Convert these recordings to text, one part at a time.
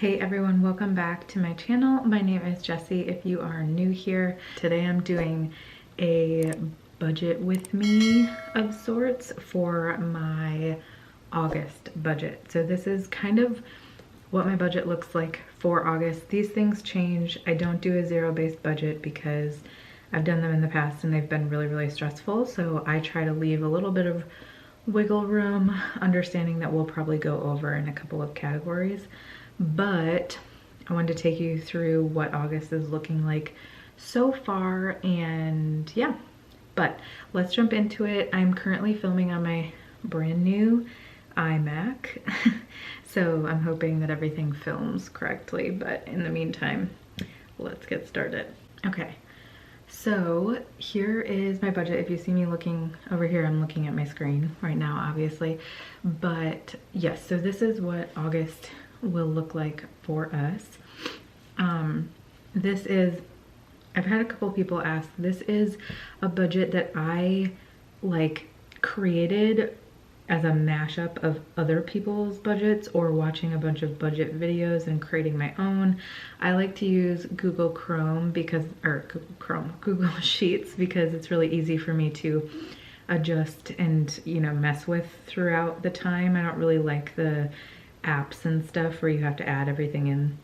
Hey everyone, welcome back to my channel. My name is Jessie if you are new here. Today I'm doing a budget with me of sorts for my August budget. So this is kind of what my budget looks like for August. These things change. I don't do a zero-based budget because I've done them in the past and they've been really stressful. So I try to leave a little bit of wiggle room, understanding that we'll probably go over in a couple of categories. But I wanted to take you through what August is looking like so far, and yeah, but let's jump into it. I'm currently filming on my brand new iMac, so I'm hoping that everything films correctly, but in the meantime, let's get started. Okay, so here is my budget. If you see me looking over here, I'm looking at my screen right now, obviously, but yes, so this is what August will look like for us. This is, I've had a couple people ask, this is a budget that I like created as a mashup of other people's budgets or watching a bunch of budget videos and creating my own. I like to use Google Chrome because, or Google Sheets, because it's really easy for me to adjust and, you know, mess with throughout the time. I don't really like the apps and stuff where you have to add everything in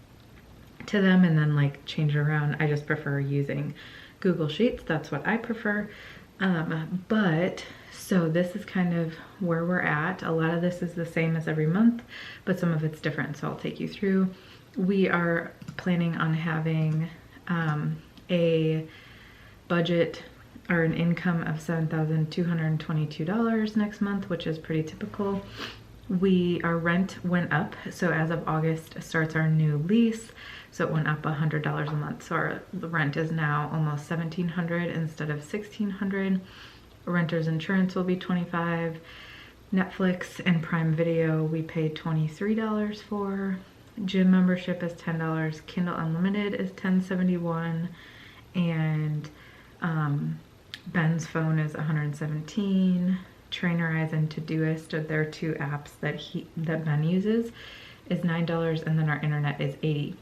to them and then like change it around. I just prefer using Google Sheets. That's what I prefer. But so this is kind of where we're at. A lot of this is the same as every month, but some of it's different, so I'll take you through. We are planning on having a budget or an income of $7,222 next month, which is pretty typical. Our rent went up, so as of August starts our new lease, so it went up $100 a month. So the rent is now almost $1,700 instead of $1,600. Renter's insurance will be $25. Netflix and Prime Video we paid $23 for. Gym membership is $10. Kindle Unlimited is $10.71, and Ben's phone is $117. Trainerize and Todoist are their two apps that Ben uses, is $9, and then our internet is $80.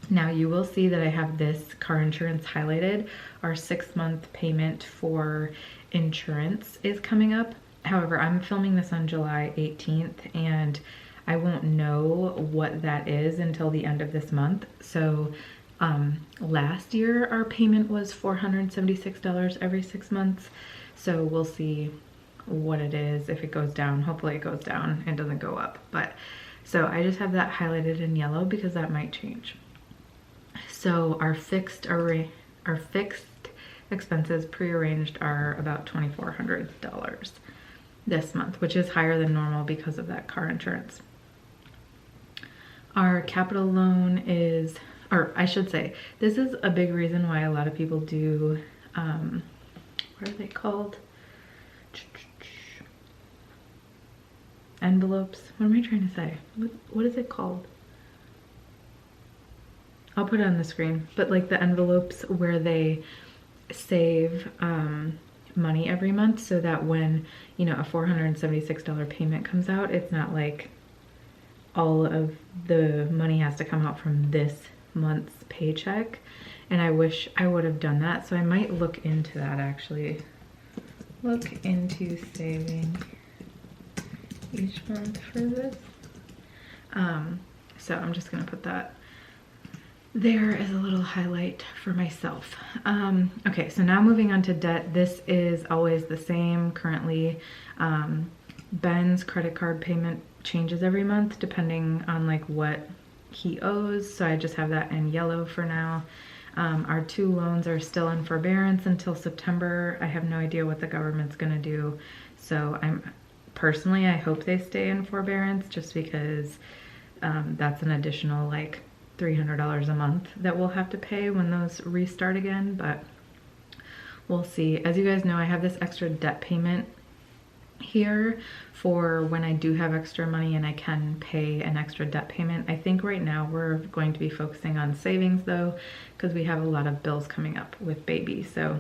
Now you will see that I have this car insurance highlighted. Our 6-month payment for insurance is coming up. However, I'm filming this on July 18th and I won't know what that is until the end of this month. So last year our payment was $476 every 6 months. So we'll see what it is. If it goes down, hopefully it goes down and doesn't go up. But so I just have that highlighted in yellow because that might change. So our fixed expenses prearranged are about $2,400 this month, which is higher than normal because of that car insurance. Our capital loan is, or I should say, this is a big reason why a lot of people do, what are they called? Envelopes. What am I trying to say? What is it called? I'll put it on the screen, but like the envelopes where they save money every month so that when, you know, a $476 payment comes out, it's not like all of the money has to come out from this month's paycheck. And I wish I would have done that, so I might look into that actually. Look into saving each month for this. So I'm just gonna put that there as a little highlight for myself. Okay, so now moving on to debt. This is always the same currently. Ben's credit card payment changes every month depending on like what he owes, so I just have that in yellow for now. Our 2 loans are still in forbearance until September. I have no idea what the government's gonna do, so personally I hope they stay in forbearance just because that's an additional like $300 a month that we'll have to pay when those restart again, but we'll see. As you guys know, I have this extra debt payment here for when I do have extra money and I can pay an extra debt payment. I think right now we're going to be focusing on savings though, because we have a lot of bills coming up with baby. So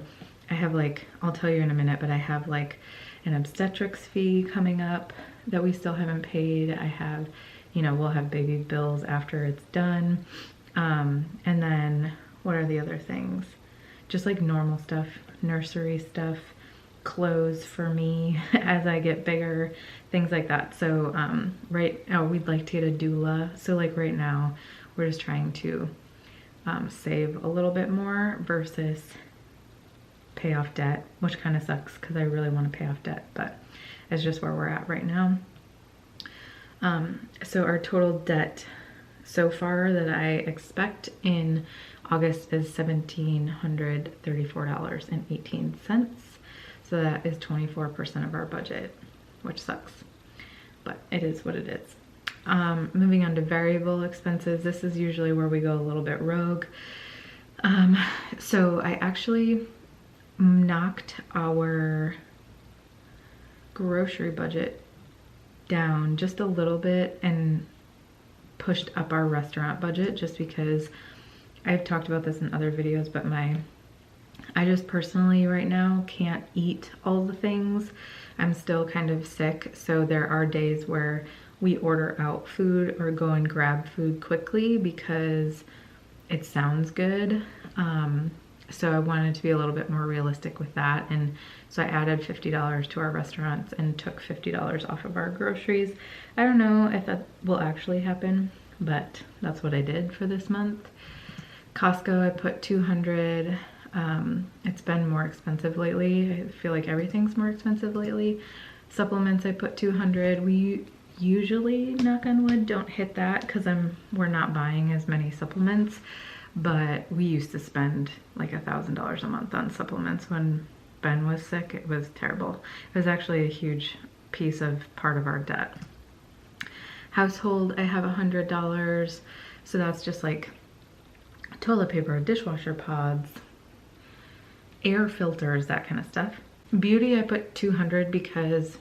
I have like, I'll tell you in a minute, but I have like an obstetrics fee coming up that we still haven't paid. I have, you know, we'll have baby bills after it's done. And then what are the other things? Just like normal stuff, nursery stuff, clothes for me as I get bigger, things like that. So we'd like to get a doula. So like right now we're just trying to save a little bit more versus pay off debt, which kind of sucks because I really want to pay off debt, but it's just where we're at right now. So our total debt so far that I expect in August is $1,734.18. So that is 24% of our budget, which sucks, but it is what it is. Moving on to variable expenses. This is usually where we go a little bit rogue. So I actually knocked our grocery budget down just a little bit and pushed up our restaurant budget just because I've talked about this in other videos, but I just personally right now can't eat all the things. I'm still kind of sick, so there are days where we order out food or go and grab food quickly because it sounds good. So I wanted to be a little bit more realistic with that, and so I added $50 to our restaurants and took $50 off of our groceries. I don't know if that will actually happen, but that's what I did for this month. Costco, I put $200. It's been more expensive lately. I feel like everything's more expensive lately. Supplements, I put $200. We usually, knock on wood, don't hit that because we're not buying as many supplements, but we used to spend like $1,000 a month on supplements when Ben was sick. It was terrible. It was actually a huge piece of part of our debt. Household, I have $100. So that's just like toilet paper, dishwasher pods, air filters, that kind of stuff. Beauty, I put $200 because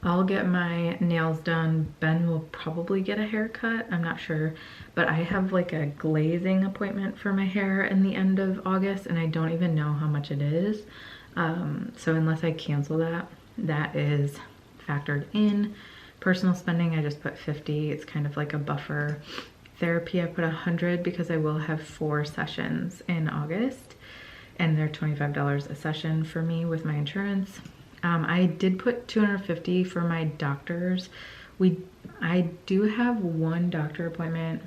I'll get my nails done. Ben will probably get a haircut. I'm not sure, but I have like a glazing appointment for my hair in the end of August, and I don't even know how much it is. So unless I cancel that, that is factored in. Personal spending, I just put $50. It's kind of like a buffer. Therapy, I put $100 because I will have 4 sessions in August, and they're $25 a session for me with my insurance. I did put $250 for my doctors. I do have one doctor appointment.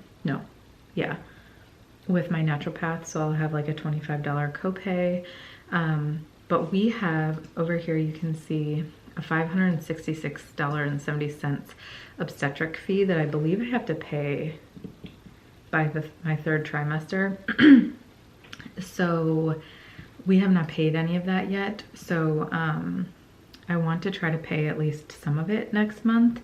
With my naturopath, so I'll have like a $25 copay. But we have over here, you can see a $566.70 obstetric fee that I believe I have to pay by my 3rd trimester. So we have not paid any of that yet. So I want to try to pay at least some of it next month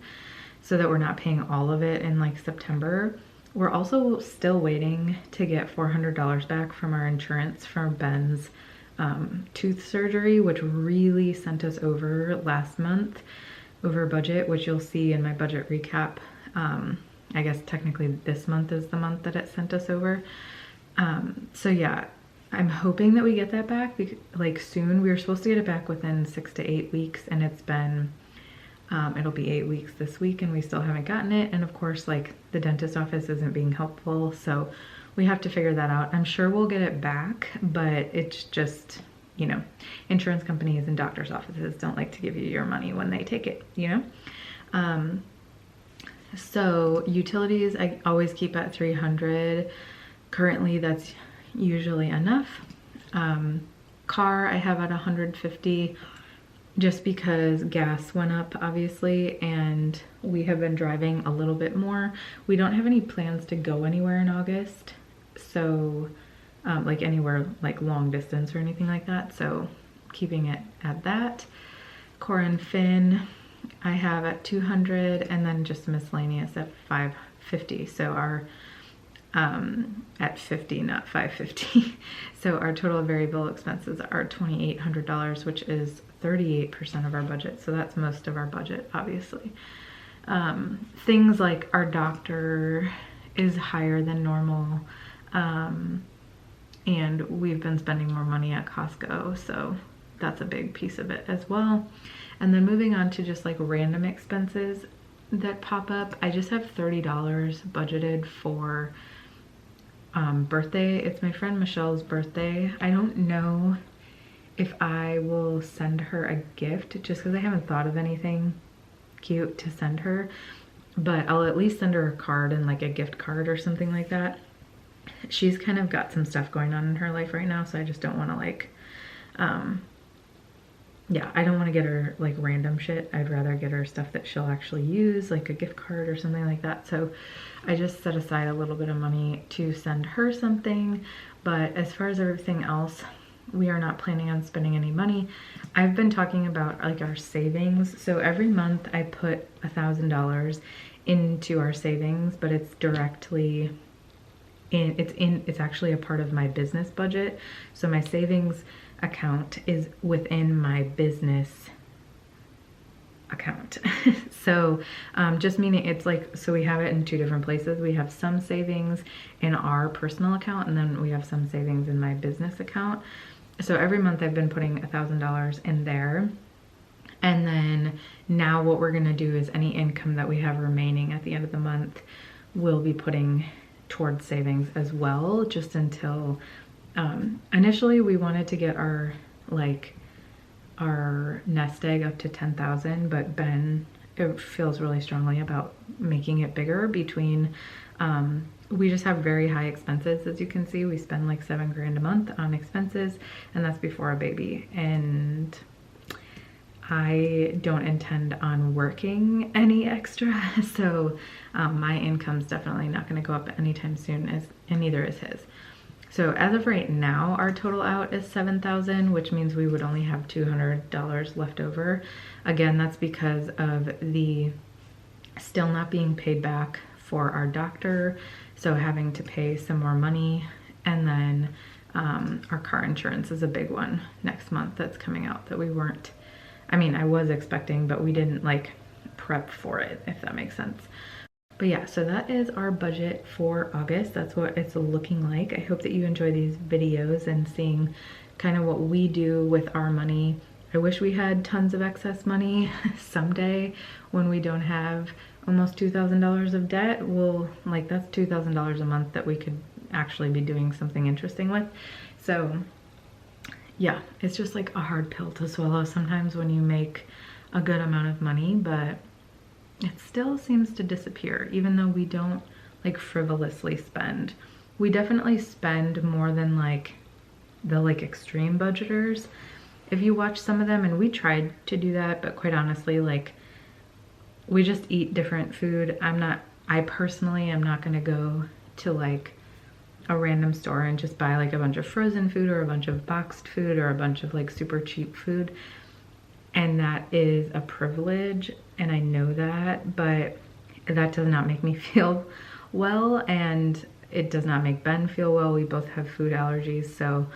so that we're not paying all of it in like September. We're also still waiting to get $400 back from our insurance for Ben's tooth surgery, which really sent us over last month, over budget, which you'll see in my budget recap. I guess technically this month is the month that it sent us over. So yeah, I'm hoping that we get that back like soon. We were supposed to get it back within 6 to 8 weeks, and it's been, it'll be 8 weeks this week, and we still haven't gotten it. And of course, like the dentist office isn't being helpful, so we have to figure that out. I'm sure we'll get it back, but it's just, you know, insurance companies and doctor's offices don't like to give you your money when they take it, you know? So utilities, I always keep at $300. Currently, that's usually enough. Car, I have at $150 just because gas went up, obviously, and we have been driving a little bit more. We don't have any plans to go anywhere in August, so like anywhere like long distance or anything like that, so keeping it at that. Core and Fin, I have at $200, and then just miscellaneous at $550. So our at $50, not $550. So our total variable expenses are $2,800, which is 38% of our budget. So that's most of our budget, obviously. Things like our doctor is higher than normal, and we've been spending more money at Costco, so that's a big piece of it as well. And then moving on to just like random expenses, that pop up. I just have $30 budgeted for birthday. It's my friend Michelle's birthday. I don't know if I will send her a gift just because I haven't thought of anything cute to send her, but I'll at least send her a card and like a gift card or something like that. She's kind of got some stuff going on in her life right now, so I just don't want to like yeah, I don't want to get her like random shit. I'd rather get her stuff that she'll actually use, like a gift card or something like that. So I just set aside a little bit of money to send her something. But as far as everything else, we are not planning on spending any money. I've been talking about like our savings. So every month I put $1,000 into our savings, but it's directly it's actually a part of my business budget. So my savings account is within my business account. So just meaning it's like, so we have it in two different places. We have some savings in our personal account, and then we have some savings in my business account. So every month I've been putting $1,000 in there. And then now what we're gonna do is any income that we have remaining at the end of the month, we'll be putting towards savings as well, just until initially we wanted to get our nest egg up to 10,000, but Ben feels really strongly about making it bigger. Between we just have very high expenses. As you can see, we spend like $7 grand a month on expenses, and that's before a baby. And I don't intend on working any extra, so my income's definitely not going to go up anytime soon, and neither is his. So as of right now, our total out is $7,000, which means we would only have $200 left over. Again, that's because of the still not being paid back for our doctor, so having to pay some more money. And then our car insurance is a big one next month that's coming out that we weren't, I mean, I was expecting, but we didn't like prep for it, if that makes sense. But yeah, so that is our budget for August. That's what it's looking like. I hope that you enjoy these videos and seeing kind of what we do with our money. I wish we had tons of excess money someday when we don't have almost $2,000 of debt. Well, like that's $2,000 a month that we could actually be doing something interesting with. So yeah, it's just like a hard pill to swallow sometimes when you make a good amount of money, but it still seems to disappear, even though we don't like frivolously spend. We definitely spend more than like the like extreme budgeters. If you watch some of them, and we tried to do that, but quite honestly, like we just eat different food. I personally am not gonna go to like a random store and just buy like a bunch of frozen food or a bunch of boxed food or a bunch of like super cheap food. And that is a privilege, and I know that, but that does not make me feel well, and it does not make Ben feel well. We both have food allergies, so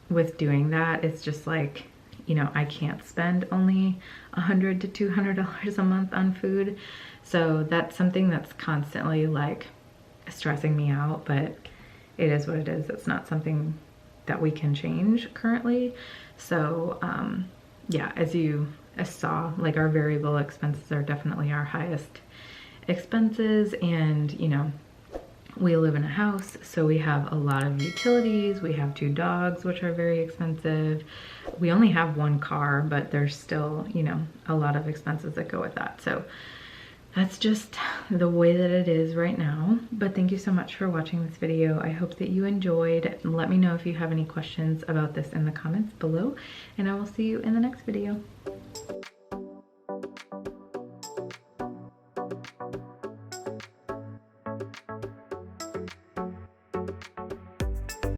with doing that, it's just like, you know, I can't spend only $100 to $200 a month on food. So that's something that's constantly like stressing me out, but it is what it is. It's not something that we can change currently. So yeah, as you saw, like our variable expenses are definitely our highest expenses. And you know, we live in a house, so we have a lot of utilities. We have 2 dogs, which are very expensive. We only have 1 car, but there's still, you know, a lot of expenses that go with that. So that's just the way that it is right now. But thank you so much for watching this video. I hope that you enjoyed. Let me know if you have any questions about this in the comments below, and I will see you in the next video.